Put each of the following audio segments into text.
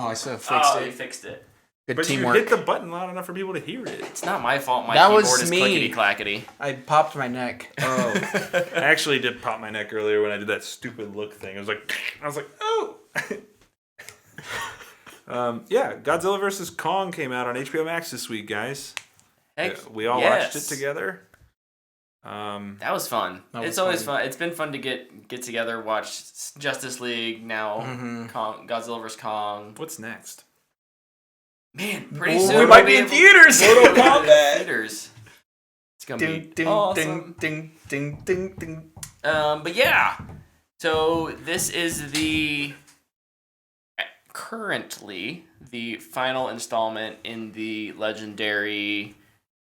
I still fixed You fixed it. Good but teamwork. you hit the button loud enough for people to hear it. It's not my fault. My That keyboard was is me. clickety-clackety. I popped my neck. Oh. I actually did pop my neck earlier when I did that stupid look thing. I was like, oh. Godzilla vs. Kong came out on HBO Max this week, guys. Heck, we all watched it together. That was fun. It's always fun. It's been fun to get together, watch Justice League now, Godzilla vs. Kong. What's next? Man, pretty soon we might be in theaters. Mortal Kombat. Theaters. It's gonna be Ding, awesome. ding, ding, ding, ding. But yeah, so this is currently the final installment in the legendary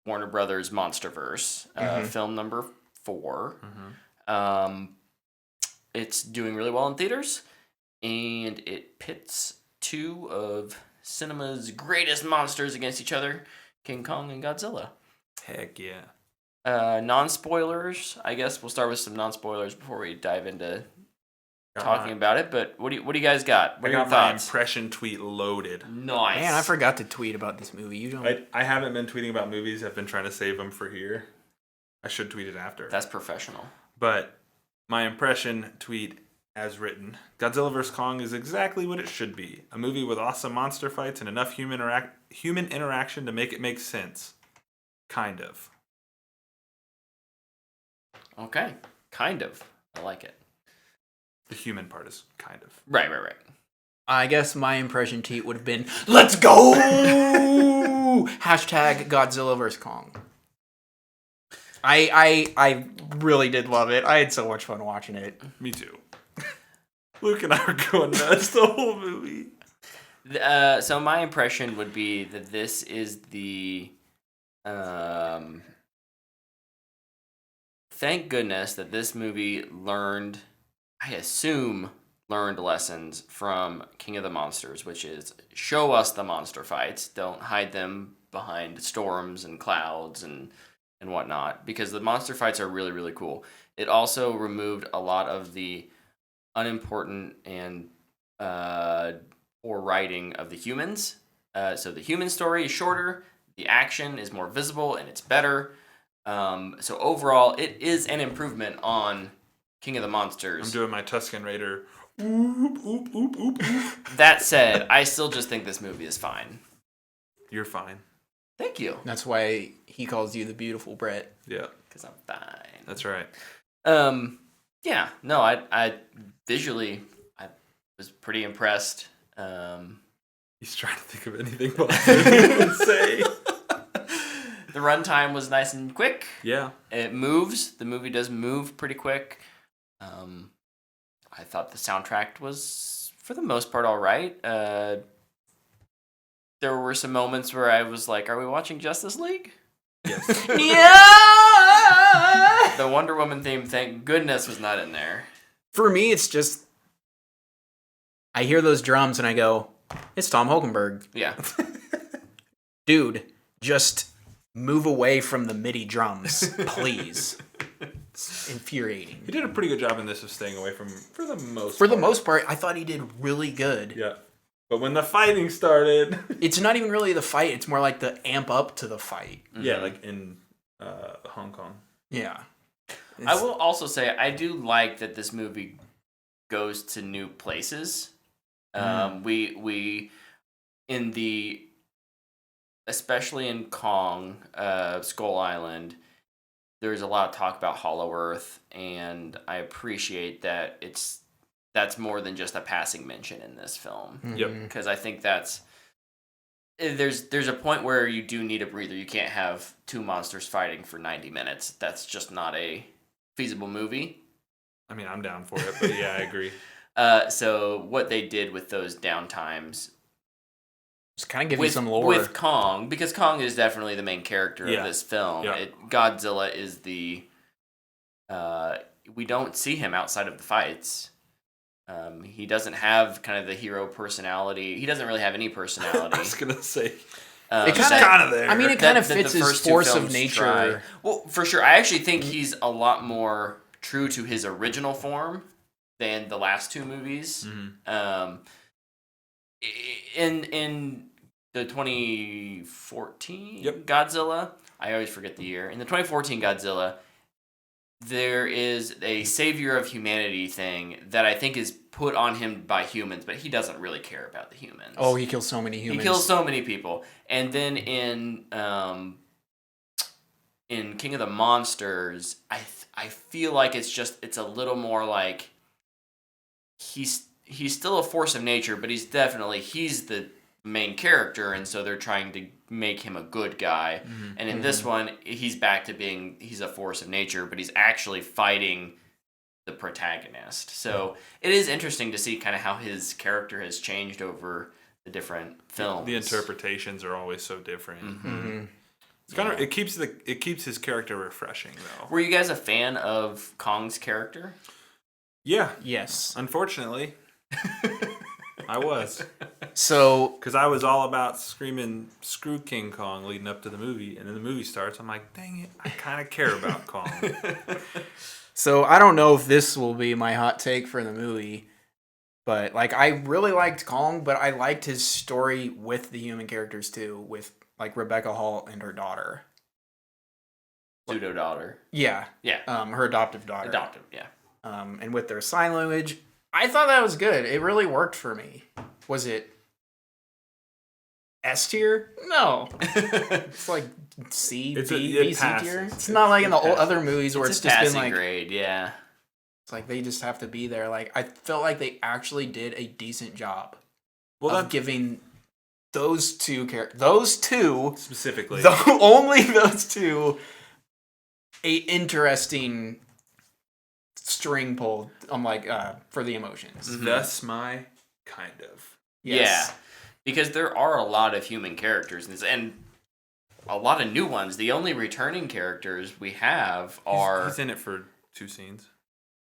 Warner Brothers MonsterVerse, film number 4. It's doing really well in theaters, and it pits 2 of cinema's greatest monsters against each other, King Kong and Godzilla. Heck yeah. Non-spoilers, I guess we'll start with some non-spoilers before we dive into talking about it, but what do you guys got? What are your thoughts? My impression tweet loaded. Nice. Man, I forgot to tweet about this movie. You don't. I haven't been tweeting about movies. I've been trying to save them for here. I should tweet it after. That's professional. But my impression tweet, as written, Godzilla vs. Kong is exactly what it should be. A movie with awesome monster fights and enough human interaction to make it make sense. Kind of. Okay. Kind of. I like it. The human part is kind of. Right. I guess my impression tweet would have been, "Let's go!" Hashtag Godzilla vs. Kong. I really did love it. I had so much fun watching it. Me too. Luke and I were going nuts the whole movie. So my impression would be that this is the... thank goodness that this movie learned lessons from King of the Monsters, which is show us the monster fights. Don't hide them behind storms and clouds and whatnot, because the monster fights are really, really cool. It also removed a lot of the unimportant and poor writing of the humans. So the human story is shorter, the action is more visible, and it's better. So overall, it is an improvement on King of the Monsters. I'm doing my Tusken Raider. Oop, oop, oop, oop, oop. That said, I still just think this movie is fine. You're fine. Thank you. That's why he calls you the beautiful Brett. Yeah. Because I'm fine. That's right. Yeah. No, I visually, I was pretty impressed. He's trying to think of anything positive to say. The runtime was nice and quick. Yeah. It moves. The movie does move pretty quick. I thought the soundtrack was, for the most part, all right. There were some moments where I was like, are we watching Justice League? Yes. Yeah! The Wonder Woman theme, thank goodness, was not in there. For me, it's just, I hear those drums and I go, it's Tom Hulkenberg. Yeah. Dude, just move away from the MIDI drums, please. It's infuriating. He did a pretty good job in this of staying away from, for the most part. For the most part, I thought he did really good. Yeah. But when the fighting started... It's not even really the fight. It's more like the amp up to the fight. Yeah, like in Hong Kong. Yeah. I will also say, I do like that this movie goes to new places. We in the... Especially in Kong, Skull Island, there's a lot of talk about Hollow Earth, and I appreciate that that's more than just a passing mention in this film. Yep. Because I think there's a point where you do need a breather. You can't have two monsters fighting for 90 minutes. That's just not a feasible movie. I mean, I'm down for it, but yeah, I agree. So what they did with those downtimes, just kind of give you some lore. With Kong, because Kong is definitely the main character of this film. Yeah. Godzilla is the... we don't see him outside of the fights. He doesn't have kind of the hero personality. He doesn't really have any personality. I was going to say... It's kind of there. I mean, it kind of fits his force of nature. Try. Well, for sure. I actually think he's a lot more true to his original form than the last two movies. Mm-hmm. In the 2014 Yep. Godzilla, I always forget the year. In the 2014 Godzilla, there is a savior of humanity thing that I think is put on him by humans, but he doesn't really care about the humans. Oh, he kills so many humans. He kills so many people. And then in King of the Monsters, I feel like it's a little more like he's still a force of nature, but he's the main character, and so they're trying to make him a good guy. Mm-hmm. And in this one, he's back to being he's a force of nature, but he's actually fighting the protagonist. So it is interesting to see kind of how his character has changed over the different films. The interpretations are always so different. Mm-hmm. It's kind of it keeps his character refreshing though. Were you guys a fan of Kong's character? Yeah, Yes. unfortunately, I was. So Because I was all about screaming "Screw King Kong" leading up to the movie, and then the movie starts. I'm like, dang it, I kind of care about Kong. So I don't know if this will be my hot take for the movie, but like I really liked Kong, but I liked his story with the human characters too, with like Rebecca Hall and her daughter. Pseudo daughter. Yeah. Yeah. Her adoptive daughter. Adopted, yeah. And with their sign language, I thought that was good. It really worked for me. Was it S tier? No. It's like C, It's B, it C passes. tier. It's not like in the It passes. other movies where it's a just been passing like grade, yeah. it's like they just have to be there. Like I felt like they actually did a decent job Well, of that giving those two specifically. only those two a interesting string pull. I'm like for the emotions. Mhm. Thus, my kind of. Yes. Yeah. Because there are a lot of human characters and a lot of new ones. The only returning characters we have are He's in it for 2 scenes.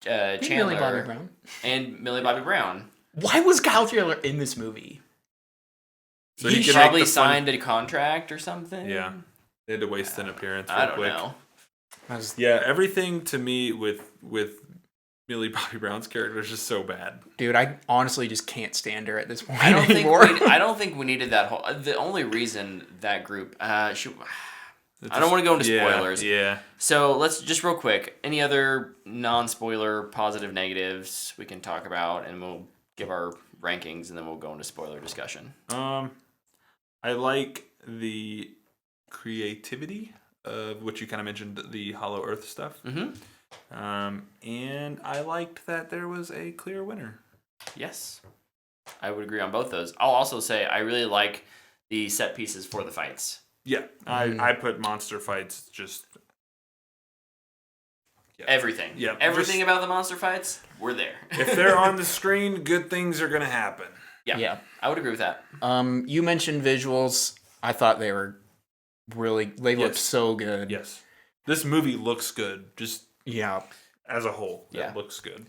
Millie Bobby Chandler Brown. and Millie Bobby Brown. Why was Kyle Chandler in this movie? So he he could probably make the funny- signed a contract or something. Yeah, they had to waste an appearance. I real don't quick. know. Yeah, everything to me with Millie Bobby Brown's character is just so bad. Dude, I honestly just can't stand her at this point I don't anymore. I don't think we needed that whole. The only reason that group. I don't want to go into spoilers. Yeah. So let's just real quick. Any other non-spoiler positive negatives we can talk about, and we'll give our rankings, and then we'll go into spoiler discussion. I like the creativity of what you kind of mentioned, the Hollow Earth stuff. Mm-hmm. And I liked that there was a clear winner. Yes, I would agree on both those. I'll also say I really like the set pieces for the fights. Yeah, I put monster fights just Everything. Yeah, Everything just- about the monster fights, we're there. if they're on the screen, good things are gonna happen. Yeah. I would agree with that. You mentioned visuals. I thought they were they looked so good. Yes, this movie looks good. Just Yeah. as a whole, Yeah. it looks good.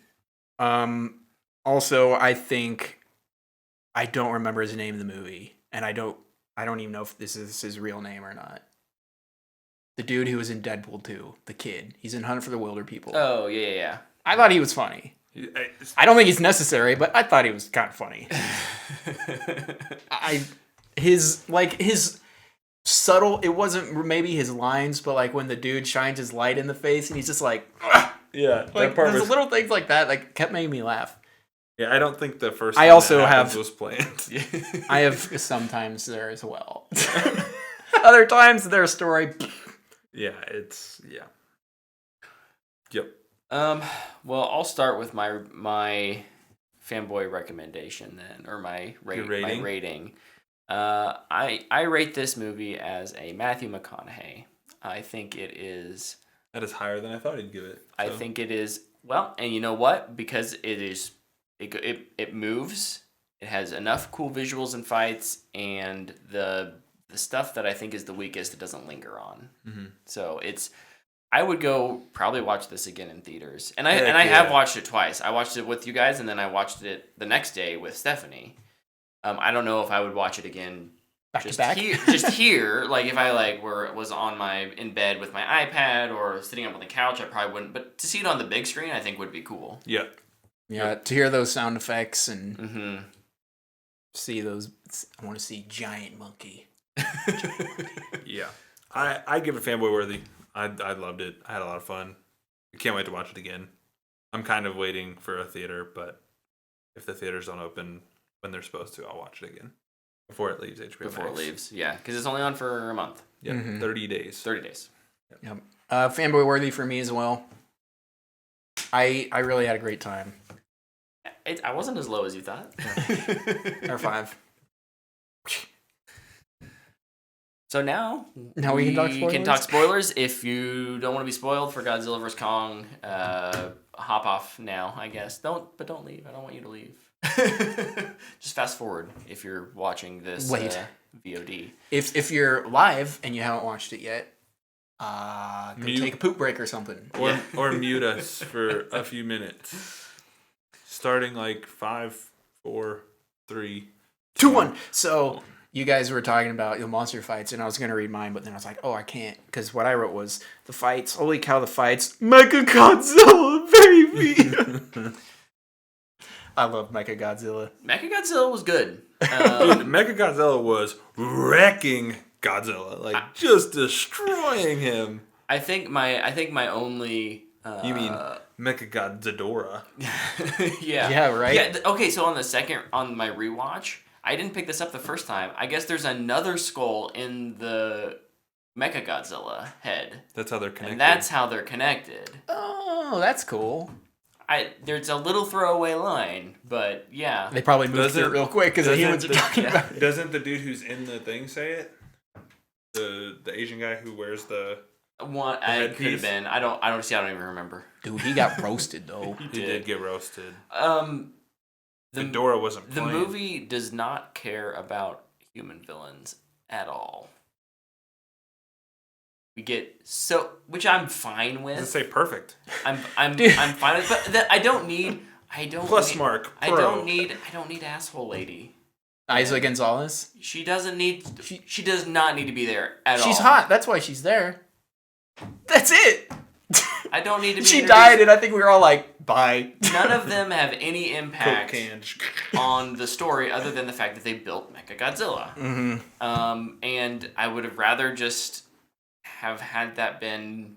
Also, I think I don't remember his name in the movie, and I don't even know if this is his real name or not. The dude who was in Deadpool 2, the kid. He's in Hunt for the Wilder People. Oh, yeah. I thought he was funny. I don't think he's necessary, but I thought he was kind of funny. his subtle, it wasn't maybe his lines, but like when the dude shines his light in the face and he's just like, "Ugh!" Yeah, Like that part there's was. little things like that that kept making me laugh. Yeah, I don't think the first. I time also that happens have- was planned. I have sometimes there as well. Other times their story. Yeah, yeah. Yep. Well, I'll start with my fanboy recommendation then, or my rating? My rating. I rate this movie as a Matthew McConaughey. I think it is. That is higher than I thought he'd give it. I so. think it is. Well, and you know what? Because it moves. It has enough cool visuals and fights, and the stuff that I think is the weakest, it doesn't linger on. Mm-hmm. So I would go probably watch this again in theaters, and I Heck have yeah. watched it twice. I watched it with you guys, and then I watched it the next day with Stephanie. I don't know if I would watch it again Back to just back. here, like if I was in bed with my iPad or sitting up on the couch, I probably wouldn't. But to see it on the big screen, I think would be cool. Yeah. Yeah, to hear those sound effects and Mm-hmm. see those. I want to see giant monkey. Yeah. I give it fanboy worthy. I loved it. I had a lot of fun. I can't wait to watch it again. I'm kind of waiting for a theater, but if the theaters don't open when they're supposed to, I'll watch it again before it leaves HBO Before Max. it leaves, yeah, because it's only on for a month. Yeah, 30 days. 30 days. Yep. Fanboy worthy for me as well. I really had a great time. I wasn't as low as you thought. Or 5. So now Now we can talk spoilers? If you don't want to be spoiled for Godzilla vs Kong, hop off now, I guess. Don't leave. I don't want you to leave. Just fast forward if you're watching this VOD. If you're live and you haven't watched it yet, go take a poop break or something. Or mute us for a few minutes. Starting like 5, 4, 3, 2, 1. So you guys were talking about the monster fights, and I was going to read mine, but then I was like, oh, I can't. Because what I wrote was, the fights, holy cow, the fights, Mecha Godzilla, baby! I love Mecha Godzilla. Mechagodzilla was good. Dude, Mechagodzilla was wrecking Godzilla, like just destroying him. I think my only. You mean Mechagodzilla? Yeah. Yeah, right? Yeah. Okay, so on my rewatch, I didn't pick this up the first time. I guess there's another skull in the Mechagodzilla head. That's how they're connected. And that's how they're connected. Oh, that's cool. There's a little throwaway line, but yeah. They probably moved through it real quick because the humans are talking about it. Doesn't the dude who's in the thing say it? The Asian guy who wears the One, it could have been. I don't even remember. Dude, he got roasted though. He did get roasted. Ghidorah wasn't playing. The movie does not care about human villains at all. We get which I'm fine with. Does it say perfect? I'm fine with, but I don't need. Plus mark. Pro. I don't need asshole lady. Isa Gonzalez. She doesn't need. She does not need to be there at all. She's hot. That's why she's there. That's it. I don't need to be. She died, and I think we were all like, "Bye." None of them have any impact Coke on the story other than the fact that they built Mechagodzilla. Mm-hmm. And I would have rather just have had that been.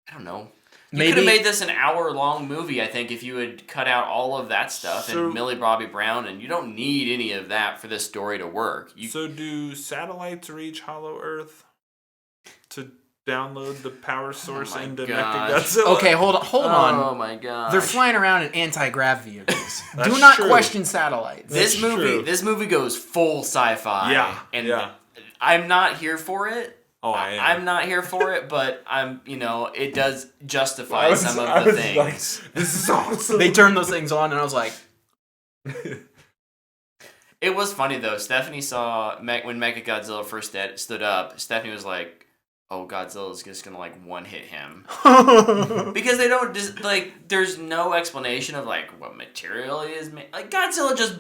I don't know. You could have made this an hour-long movie, I think, if you had cut out all of that stuff and Millie Bobby Brown, and you don't need any of that for this story to work. So do satellites reach Hollow Earth to download the power source into Mechagodzilla? Okay, hold on. Oh my god. They're flying around in anti-grav vehicles. That's Do not true. question satellites. This movie goes full sci-fi. Yeah. And I'm not here for it. Oh, I am. I'm not here for it, but it does justify some of the things. Like, this is awesome. They turned those things on, and I was like, It was funny though. Stephanie saw when Mechagodzilla first stood up. Stephanie was like, "Oh, Godzilla's just gonna like one hit him," because they don't just like. There's no explanation of like what material he is made. Like Godzilla just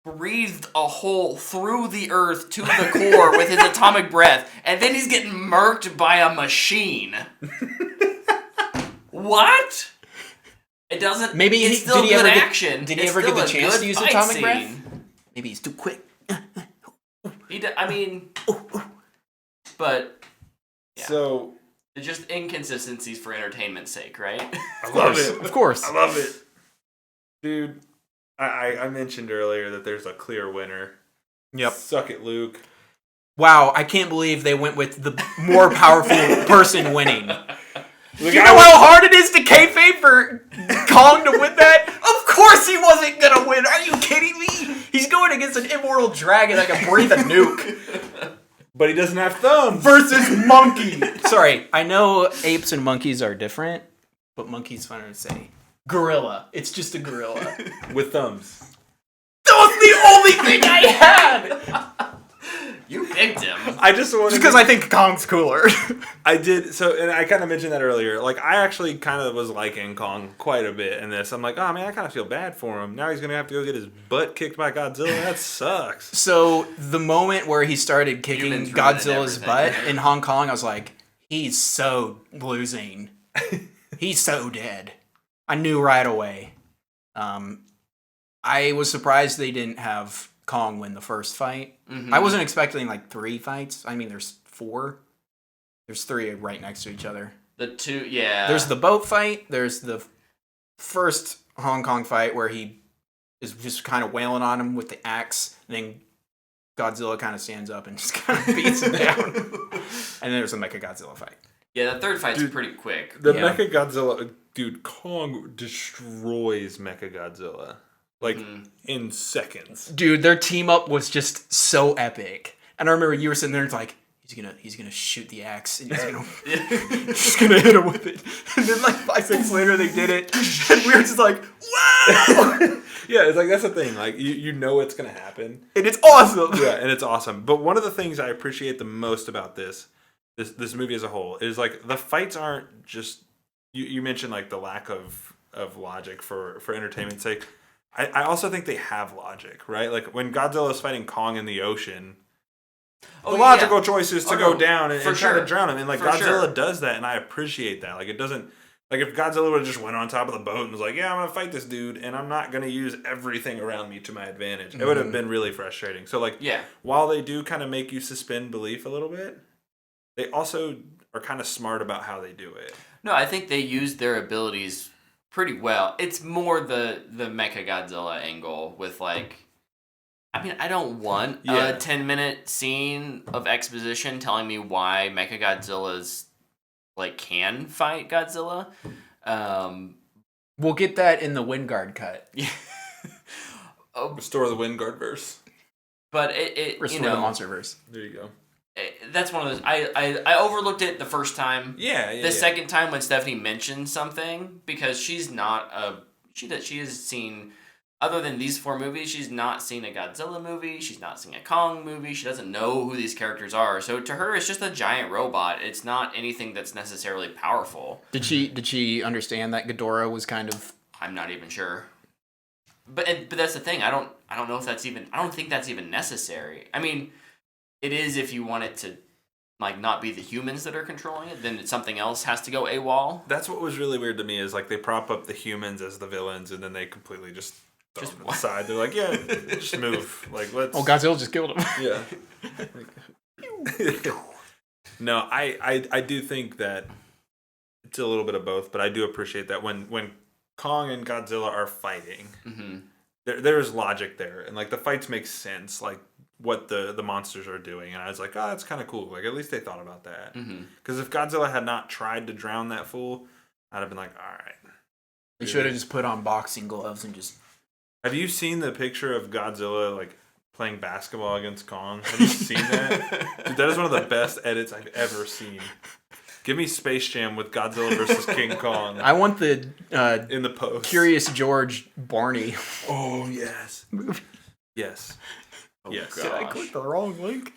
breathed a hole through the earth to the core with his atomic breath, and then he's getting murked by a machine. What? It doesn't. maybe it's still did he good ever action. Did he It's ever get still the a chance good to use fight atomic scene. breath? Maybe he's too quick. I mean, but yeah. So They're just inconsistencies for entertainment's sake, right? I love it. Of course. I love it, dude. I mentioned earlier that there's a clear winner. Yep. Suck it, Luke. Wow, I can't believe they went with the more powerful person winning. Look, You know how hard it is to kayfabe for Kong to win that? Of course he wasn't gonna win. Are you kidding me? He's going against an immortal dragon that can breathe a nuke. But he doesn't have thumbs. Versus monkey. Sorry, I know apes and monkeys are different, but monkey's funner to say. Gorilla. It's just a gorilla. With thumbs. That was the only thing I had! You picked him. I just wanted Just because I think Kong's cooler. I did so, and I kind of mentioned that earlier. Like, I actually kind of was liking Kong quite a bit in this. I'm like, oh man, I kind of feel bad for him. Now he's gonna have to go get his butt kicked by Godzilla. That sucks. So the moment where he started kicking Humans ruined Godzilla's everything, butt right? in Hong Kong, I was like, he's so losing. He's so dead. I knew right away. I was surprised they didn't have Kong win the first fight. I wasn't expecting like 3 fights. I mean, there's 4. There's 3 right next to each other. The 2, yeah. There's the boat fight. There's the first Hong Kong fight where he is just kind of wailing on him with the axe. And then Godzilla kind of stands up and just kind of beats him down. And then there's the Mecha Godzilla fight. Yeah, the third fight's pretty quick. The Mecha Godzilla, dude, Kong destroys Mecha Godzilla. Like, in seconds. Dude, their team up was just so epic. And I remember you were sitting there and it's like, he's gonna shoot the axe and he's gonna hit him with it. And then like 5 seconds later they did it. And we were just like, wow! Yeah, it's like, that's the thing. Like, you know it's gonna happen. And it's awesome. Yeah, and it's awesome. But one of the things I appreciate the most about this movie as a whole is like the fights aren't just you mentioned like the lack of logic for entertainment's sake. I also think they have logic, right? Like when Godzilla is fighting Kong in the ocean, the logical choice is to go down and try to drown him. And like Godzilla does that, and I appreciate that. Like it doesn't like if Godzilla would have just went on top of the boat and was like, yeah, I'm gonna fight this dude and I'm not gonna use everything around me to my advantage. It would have been really frustrating. So like while they do kind of make you suspend belief a little bit, they also are kind of smart about how they do it. No, I think they use their abilities pretty well. It's more the Mecha Godzilla angle with like, I mean, I don't want a 10-minute scene of exposition telling me why Mecha Godzilla's like can fight Godzilla. We'll get that in the Wingard cut. Yeah. Restore the Wingard verse. But it Restore the Monster verse. There you go. That's one of those. I overlooked it the first time. The second time when Stephanie mentioned something, because she's not she has seen, other than these 4 movies, she's not seen a Godzilla movie. She's not seen a Kong movie. She doesn't know who these characters are. So to her, it's just a giant robot. It's not anything that's necessarily powerful. Did she understand that Ghidorah was kind of? I'm not even sure. But that's the thing. I don't know if that's even. I don't think that's even necessary. I mean, it is if you want it to, like, not be the humans that are controlling it, then something else has to go AWOL. That's what was really weird to me is, like, they prop up the humans as the villains, and then they completely just throw them to the side. They're like, yeah, just move. Like, let's... Oh, Godzilla just killed him. Yeah. No, I do think that it's a little bit of both, but I do appreciate that when Kong and Godzilla are fighting, there's logic there. And, like, the fights make sense. Like, what the monsters are doing, and I was like, oh, that's kind of cool. Like, at least they thought about that. Because if Godzilla had not tried to drown that fool, I'd have been like, all right. They should have just put on boxing gloves and just... Have you seen the picture of Godzilla, like, playing basketball against Kong? Have you seen that? Dude, that is one of the best edits I've ever seen. Give me Space Jam with Godzilla versus King Kong. I want the... in the post. Curious George Barney. Oh, yes. Yes. Oh, yes. gosh. Did I click the wrong link?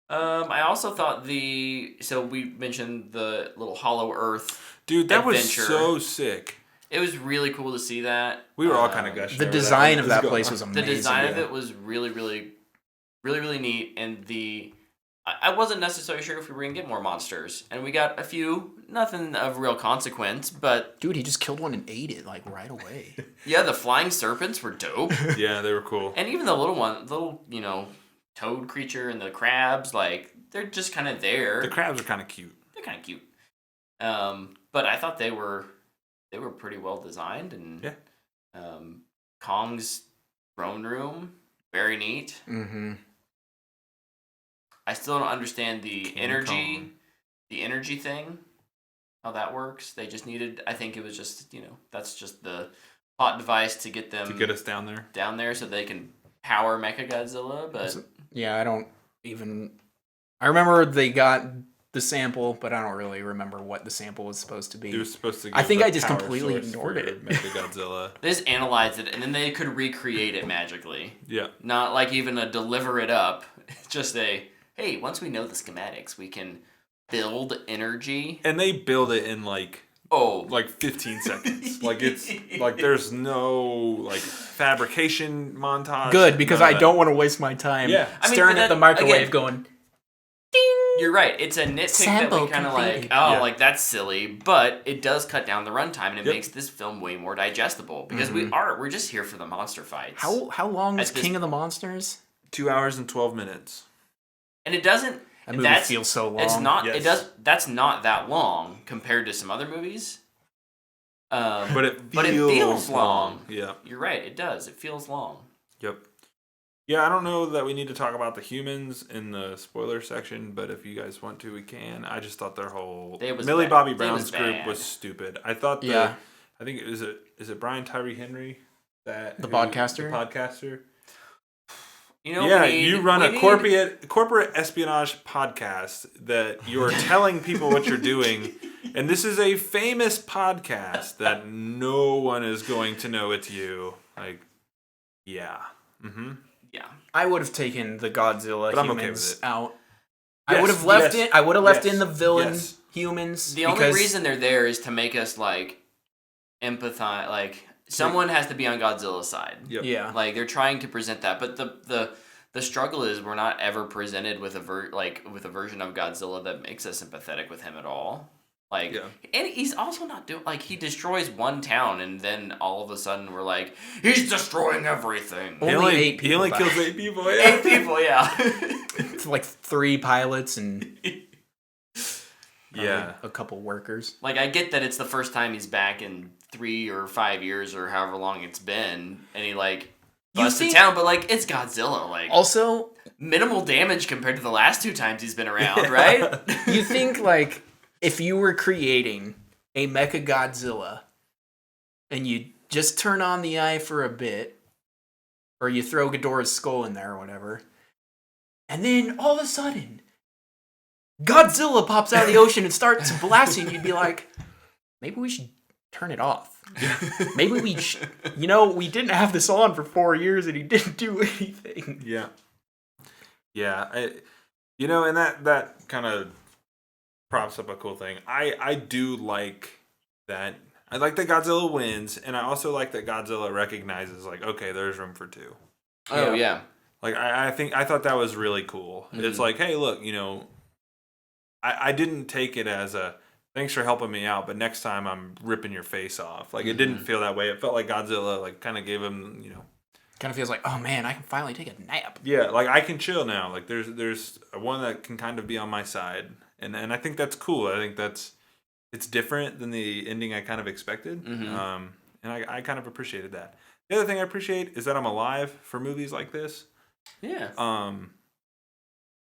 I also thought so we mentioned the little Hollow Earth Dude, that adventure. was so sick. It was really cool to see that. We were all kind of gushing. The design of that place was The amazing. design of it was really, really, really, really neat. And I wasn't necessarily sure if we were going to get more monsters. And we got a few, nothing of real consequence, but... Dude, he just killed one and ate it, like, right away. Yeah, the flying serpents were dope. Yeah, they were cool. And even the little, toad creature and the crabs, like, they're just kind of there. The crabs are kind of cute. They're kind of cute. But I thought they were pretty well designed. And Kong's throne room, very neat. Mm-hmm. I still don't understand the energy Kong. thing, how that works. They just needed, I think it was just, that's just the plot device to get them... To get us down there. So they can power Mechagodzilla, but... Yeah, I don't even... I remember they got the sample, but I don't really remember what the sample was supposed to be. It was supposed to I think the I just power completely source ignored for it. Mechagodzilla. They just analyzed it, and then they could recreate it magically. Yeah. Not like even a deliver it up. It's just hey, once we know the schematics, we can build energy. And they build it in like 15 seconds. Like it's like there's no like fabrication montage. Good, because I don't want to waste my time staring at the microwave going ding. You're right. It's a nitpick that we Sambo kind of completed. like that's silly, but it does cut down the runtime and it makes this film way more digestible because we're just here for the monster fights. How long is At this- King of the Monsters? 2 hours and 12 minutes. And it doesn't. That movie feels so long. It's not. Yes. It does. That's not that long compared to some other movies. But it but it feels long. Yeah. You're right. It does. It feels long. Yep. Yeah, I don't know that we need to talk about the humans in the spoiler section, but if you guys want to, we can. I just thought their whole Millie Bobby Brown's group was stupid. I thought I think is it Brian Tyree Henry the podcaster? The podcaster. You know, yeah, you run a corporate espionage podcast that you are telling people what you're doing, and this is a famous podcast that no one is going to know it's you. Like, yeah. Mm-hmm. Yeah, I would have taken the Godzilla But I'm humans okay with it. out. Yes, I would have left yes, in. I would have left yes, in the villain yes. humans. the only reason they're there is to make us like empathize. Like someone has to be on Godzilla's side. Yep. Yeah. Like they're trying to present that, but the struggle is we're not ever presented with a version of Godzilla that makes us sympathetic with him at all. Like, and he's also not doing like he destroys one town, and then all of a sudden we're like, he's destroying everything. Only 8 people. He only died. kills 8 people. Yeah. 8 people, yeah. It's like 3 pilots and Yeah. a couple workers. Like I get that it's the first time he's back in 3 or 5 years or however long it's been, and he like busts the town, but like it's Godzilla, like Also, minimal damage compared to the last 2 times he's been around, right? you think like if you were creating a Mecha Godzilla and you just turn on the eye for a bit, or you throw Ghidorah's skull in there or whatever, and then all of a sudden Godzilla pops out of the ocean and starts blasting, you'd be like, maybe we should turn it off. Maybe we we didn't have this on for 4 years and he didn't do anything. Yeah. Yeah. And that kind of props up a cool thing. I do like that. I like that Godzilla wins, and I also like that Godzilla recognizes, like, okay, there's room for 2. Oh yeah. Like, I thought that was really cool. Mm-hmm. It's like, hey, look, I didn't take it as a, thanks for helping me out, but next time I'm ripping your face off. Like, it didn't feel that way. It felt like Godzilla, like, kind of gave him, Kind of feels like, oh man, I can finally take a nap. Yeah, like, I can chill now. Like, there's one that can kind of be on my side. And I think that's cool. I think it's different than the ending I kind of expected. Mm-hmm. And I kind of appreciated that. The other thing I appreciate is that I'm alive for movies like this. Yeah.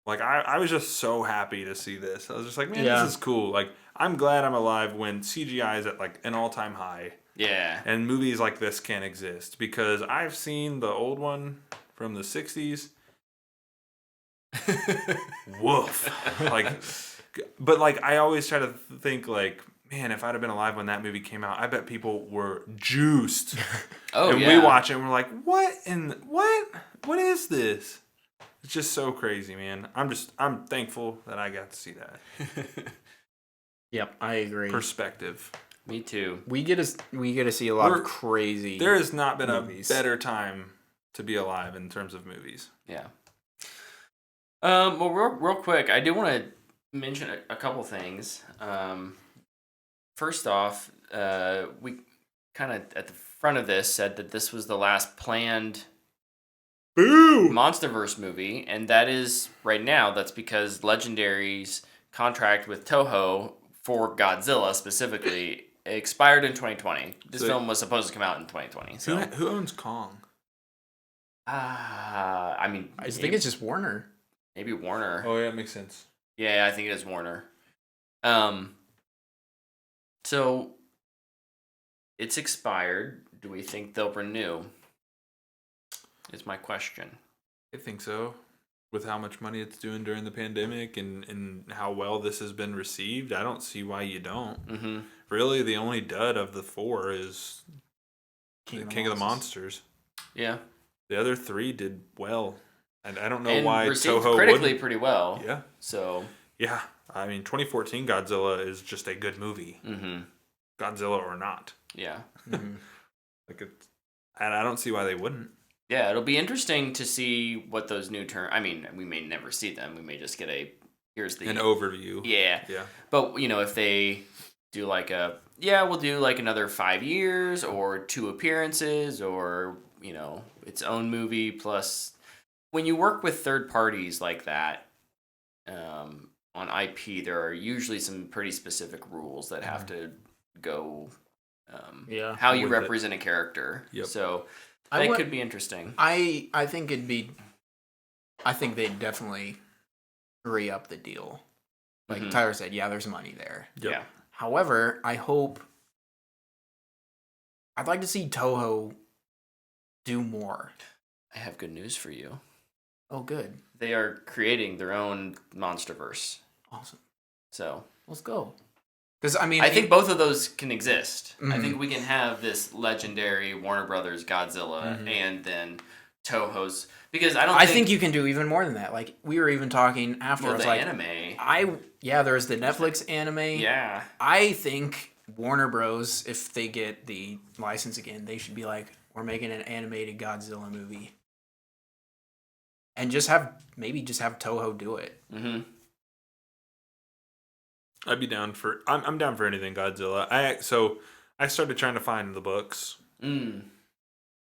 Like, I was just so happy to see this. I was just like, man, Yeah. this is cool. Like, I'm glad I'm alive when CGI is at, like, an all-time high. Yeah. And movies like this can't exist. Because I've seen the old one from the 60s. Woof. Like, but, like, I always try to think, like, man, if I'd have been alive when that movie came out, I bet people were juiced. Oh, and yeah. we watch it and we're like, what What is this? It's just so crazy, man. I'm thankful that I got to see that. Yep, I agree. Me Perspective. too. We get to see a lot of crazy. There has not been movies. a better time to be alive in terms of movies. Yeah. Well, real quick, I do want to mention a couple things. First off, we kind of at the front of this said that this was the last planned Boo! MonsterVerse movie, and that is right now. That's because Legendary's contract with Toho for Godzilla specifically expired in 2020. This film was supposed to come out in 2020. So, Who owns Kong? I mean, I think it's just Warner. maybe Warner. Oh, yeah, it makes sense. Yeah, I think it is Warner. So it's expired. Do we think they'll renew? Is my question. I think so. With how much money it's doing during the pandemic and how well this has been received, I don't see why you don't. Mm-hmm. Really, the only dud of the 4 is King of the Monsters. Yeah. The other 3 did well. And I don't know And why received Toho critically wouldn't. pretty well. Yeah. So. Yeah. I mean, 2014 Godzilla is just a good movie. Mm-hmm. Godzilla or not. Yeah. Like it's, and I don't see why they wouldn't. Yeah, it'll be interesting to see what those new I mean, we may never see them. We may just get a here's the An overview. Yeah. Yeah. But if they do we'll do like another 5 years or 2 appearances or its own movie plus. When you work with third parties like that on IP, there are usually some pretty specific rules that have to go. How you represent a character. Yep. So that could be interesting. I think I think they'd definitely re-up the deal. Like Tyler said, there's money there. Yep. Yeah. However, I'd like to see Toho do more. I have good news for you. Oh, good. They are creating their own MonsterVerse. Awesome. So let's go. Because I think both of those can exist. I Mhm. think we can have this legendary Warner Brothers Godzilla and then Toho's, because I think you can do even more than that. Like we were even talking afterwards. the like anime. There's the Netflix anime. Yeah. I think Warner Bros. If they get the license again, they should be like, we're making an animated Godzilla movie, and just have Toho do it. Mm-hmm. I'd be down for. I'm down for anything Godzilla. I started trying to find the books. Mm.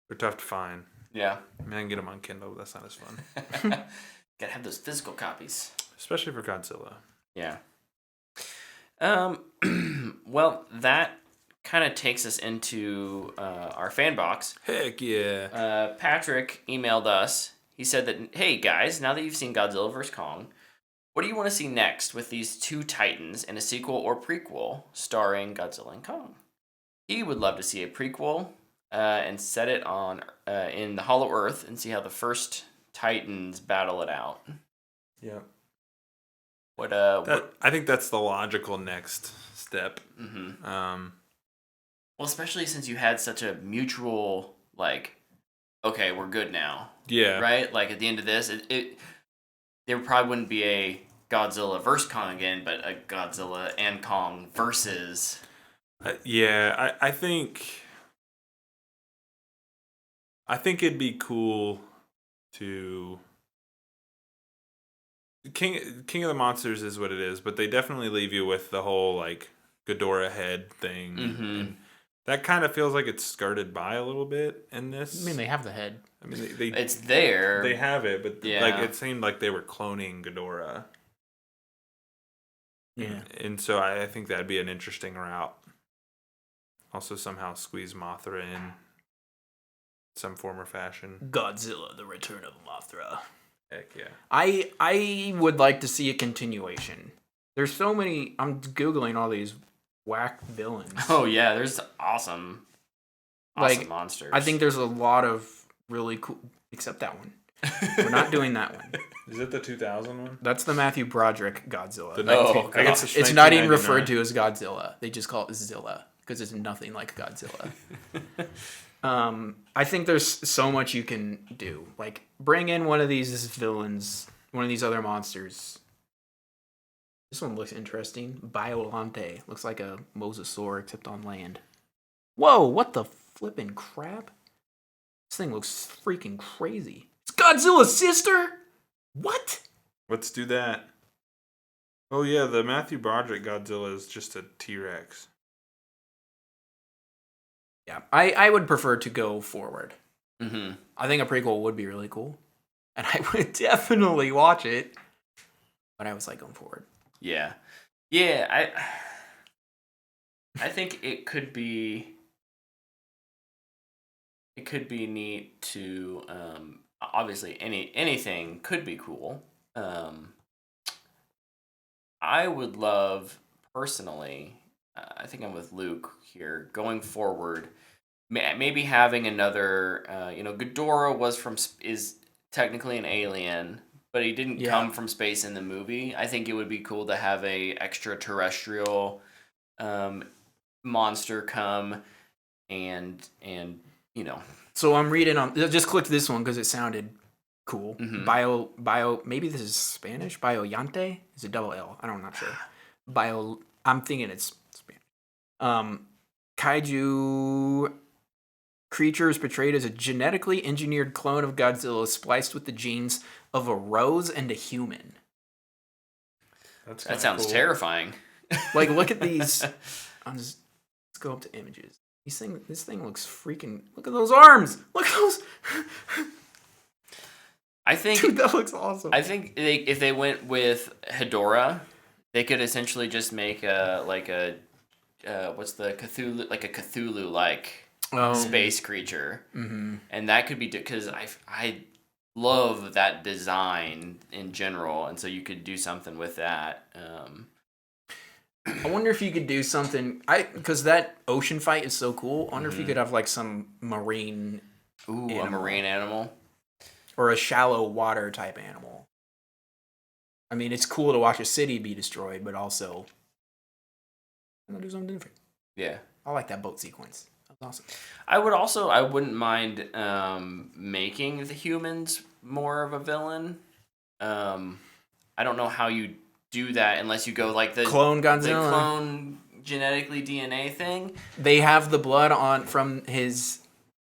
They're tough to find. Yeah. I mean, I can get them on Kindle, but that's not as fun. Gotta have those physical copies. Especially for Godzilla. Yeah. Well, that kind of takes us into our fan box. Heck yeah. Patrick emailed us. He said that, hey guys, now that you've seen Godzilla vs. Kong, what do you want to see next with these two titans in a sequel or prequel starring Godzilla and Kong? He would love to see a prequel and set it on in the Hollow Earth and see how the first titans battle it out. Yeah. I think that's the logical next step. Mm-hmm. Well, especially since you had such a mutual, like, okay, we're good now. Yeah. Right? Like, at the end of this, there probably wouldn't be a Godzilla versus Kong again, but a Godzilla and Kong versus... I think it'd be cool to... King of the Monsters is what it is, but they definitely leave you with the whole, like, Ghidorah head thing. Mm-hmm. And that kind of feels like it's skirted by a little bit in this. I mean, they have the head. I mean, it's there. They have it, but yeah. like it seemed like they were cloning Ghidorah. Yeah. And so I think that'd be an interesting route. Also somehow squeeze Mothra in some form or fashion. Godzilla, the Return of Mothra. Heck yeah. I would like to see a continuation. There's so many... I'm Googling all these whack villains. Oh, yeah. There's awesome monsters. I think there's a lot of really cool... Except that one. We're not doing that one. Is it the 2000 one? That's the Matthew Broderick Godzilla. I guess It's not even referred to as Godzilla. They just call it Zilla because it's nothing like Godzilla. I think there's so much you can do. Like, bring in one of these villains, one of these other monsters. This one looks interesting. Biolante. Looks like a mosasaur except on land. Whoa, what the flippin' crap? This thing looks freaking crazy. It's Godzilla's sister? What? Let's do that. Oh yeah, the Matthew Broderick Godzilla is just a T-Rex. Yeah, I would prefer to go forward. Mm-hmm. I think a prequel would be really cool. And I would definitely watch it. But I was like going forward. Yeah. Yeah, I think it could be neat to obviously anything could be cool. I would love personally, I think I'm with Luke here, going forward, maybe having another Ghidorah is technically an alien, but he didn't come from space in the movie. I think it would be cool to have a extraterrestrial monster come and So I'm reading on. Just click this one because it sounded cool. Mm-hmm. Bio. Maybe this is Spanish. Biollante is a double L. I'm not sure. I'm thinking it's Spanish. Kaiju creature is portrayed as a genetically engineered clone of Godzilla spliced with the genes of a rose and a human. That's That sounds cool. terrifying. Like, look at these. Let's go up to images. This thing looks freaking. Look at those arms. Look at those. I think, Dude, that looks awesome. I think if they went with Hedorah, they could essentially just make what's the Cthulhu, like a Cthulhu space creature, and that could be because I love that design in general, and so you could do something with that. I wonder if you could do something. Because that ocean fight is so cool. I wonder if you could have like some marine. A animal. marine animal. Or a shallow water type animal. I mean, it's cool to watch a city be destroyed, but also I'm gonna do something different. Yeah, I like that boat sequence. That was I awesome. wouldn't mind making the humans more of a villain. I don't know how you do that unless you go like the Clone Godzilla. the clone genetically DNA thing. They have the blood from his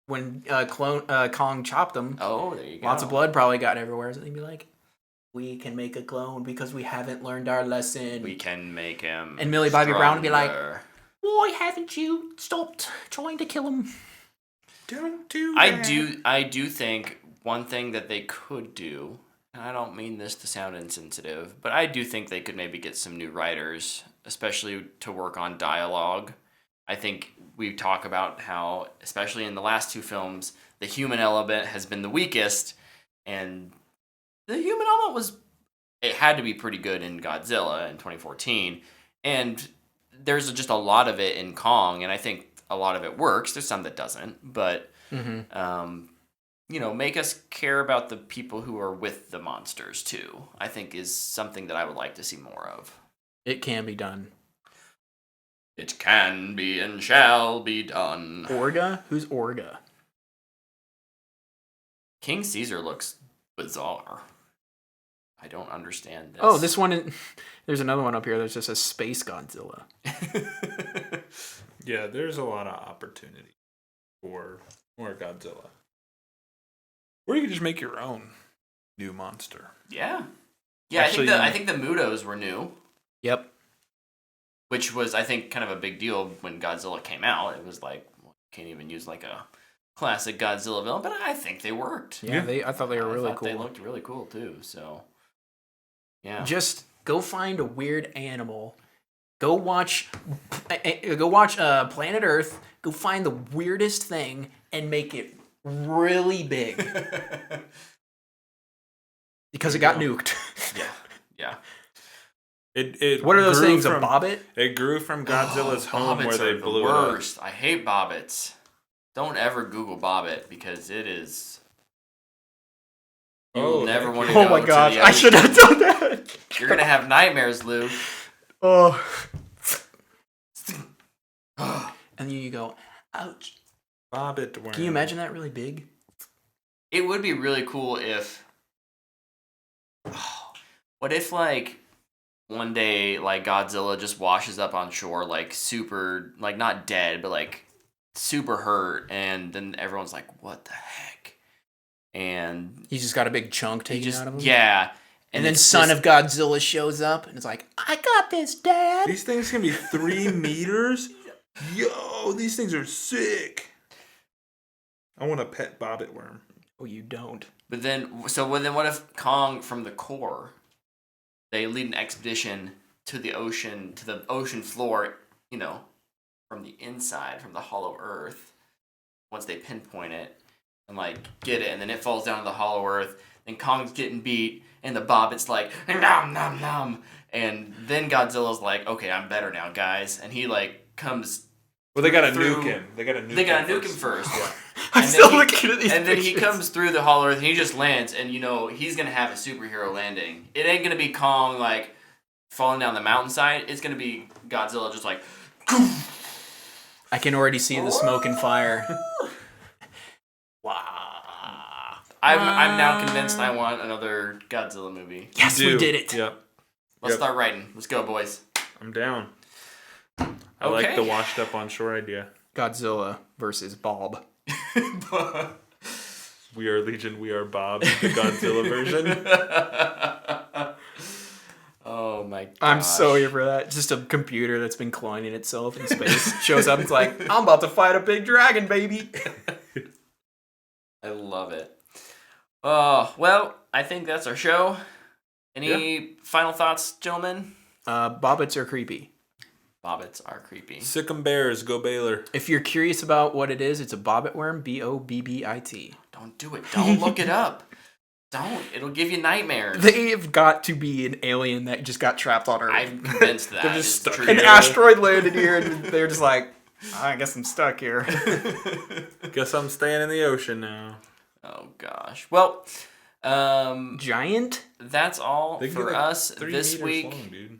when Kong chopped him. Oh, there you go. Lots of blood probably got everywhere. So they'd be like, "We can make a clone because we haven't learned our lesson. We can make him." And Millie Bobby Brown would be like, stronger. "Why haven't you stopped trying to kill him?" Don't do that. I do think one thing that they could do, and I don't mean this to sound insensitive, but I do think they could maybe get some new writers, especially to work on dialogue. I think we talk about how, especially in the last two films, the human element has been the weakest, and the human element it had to be pretty good in Godzilla in 2014, and there's just a lot of it in Kong, and I think a lot of it works. There's some that doesn't, but make us care about the people who are with the monsters too, I think is something that I would like to see more of. It can be done. It can be and shall be done. Orga? Who's Orga? King Caesar looks bizarre. I don't understand this. Oh, this one. There's another one up here that's just a space Godzilla. Yeah, there's a lot of opportunity for more Godzilla. Or you could just make your own new monster. Yeah. Yeah, Actually, I think the Mutos were new. Yep. Which was, I think, kind of a big deal when Godzilla came out. It was like, well, you can't even use like a classic Godzilla villain, but I think they worked. Yeah, I thought they were really cool. They looked really cool too. So, yeah. Just go find a weird animal. Go watch Planet Earth. Go find the weirdest thing and make it really big because it got nuked. Yeah. What are those grew things? From, a bobbit? It grew from Godzilla's home where Bobbits they are blew the it up. worst. I hate bobbits. Don't ever Google bobbit because it is. You will never want to go Oh my to gosh! the I should ocean. have done that. You're gonna have nightmares, Luke. Oh. And then you go, ouch. Bobbit worm. Can you imagine that really big? It would be really cool if. What if like one day like Godzilla just washes up on shore like super like not dead but like super hurt and then everyone's like what the heck and He's just got a big chunk taken out of him. yeah And then it's Son just- of Godzilla shows up and it's like, I got this, Dad. These things can be 3 meters? Yo, these things are sick. I want a pet bobbit worm. Oh, you don't. But then what if Kong from the core, they lead an expedition to the ocean floor, from the inside, from the hollow earth, once they pinpoint it and like get it, and then it falls down to the hollow earth, then Kong's getting beat, and the bobbit's like, nom nom nom, and then Godzilla's like, okay, I'm better now, guys, and he like comes. Well, they gotta through- nuke him. They gotta nuke him first. Yeah. I'm And still then looking at these And then he pictures. comes through the hollow earth and he just lands and he's gonna have a superhero landing. It ain't gonna be Kong like falling down the mountainside. It's gonna be Godzilla just like I can already see the smoke and fire. Wow. I'm now convinced I want another Godzilla movie. Yes, we did it. Yep. Let's Yep. start writing. Let's go, boys. I'm down. I like the washed up on shore idea. Godzilla versus Bob. We are Legion, we are Bob, the Godzilla version. Oh my gosh. I'm so here for that. Just a computer that's been cloning itself in space shows up. It's like, I'm about to fight a big dragon, baby. I love it. Oh, well, I think that's our show. Any final thoughts, gentlemen? Bobbits are creepy. Bobbits are creepy. Sick 'em bears, go Baylor. If you're curious about what it is, it's a bobbit worm, Bobbit. Don't do it. Don't look it up. Don't. It'll give you nightmares. They have got to be an alien that just got trapped on Earth. I'm convinced that They're just is stuck true. An asteroid landed here, and they're just like, I guess I'm stuck here. Guess I'm staying in the ocean now. Oh gosh. Well, Giant? that's all They can for get, like, us 3 this meters week. long, dude.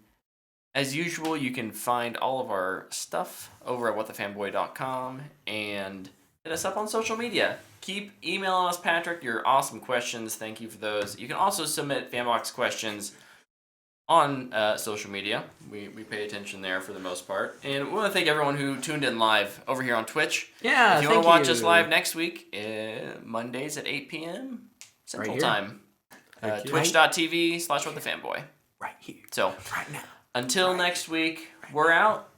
As usual, you can find all of our stuff over at whatthefanboy.com and hit us up on social media. Keep emailing us, Patrick, your awesome questions. Thank you for those. You can also submit Fanbox questions on social media. We pay attention there for the most part. And we want to thank everyone who tuned in live over here on Twitch. Yeah, if you want to watch us live next week, Mondays at 8 p.m. Central Right here. Time. Heck yeah. Twitch.tv/whatthefanboy. Right here. So, Right now. until next week, we're out.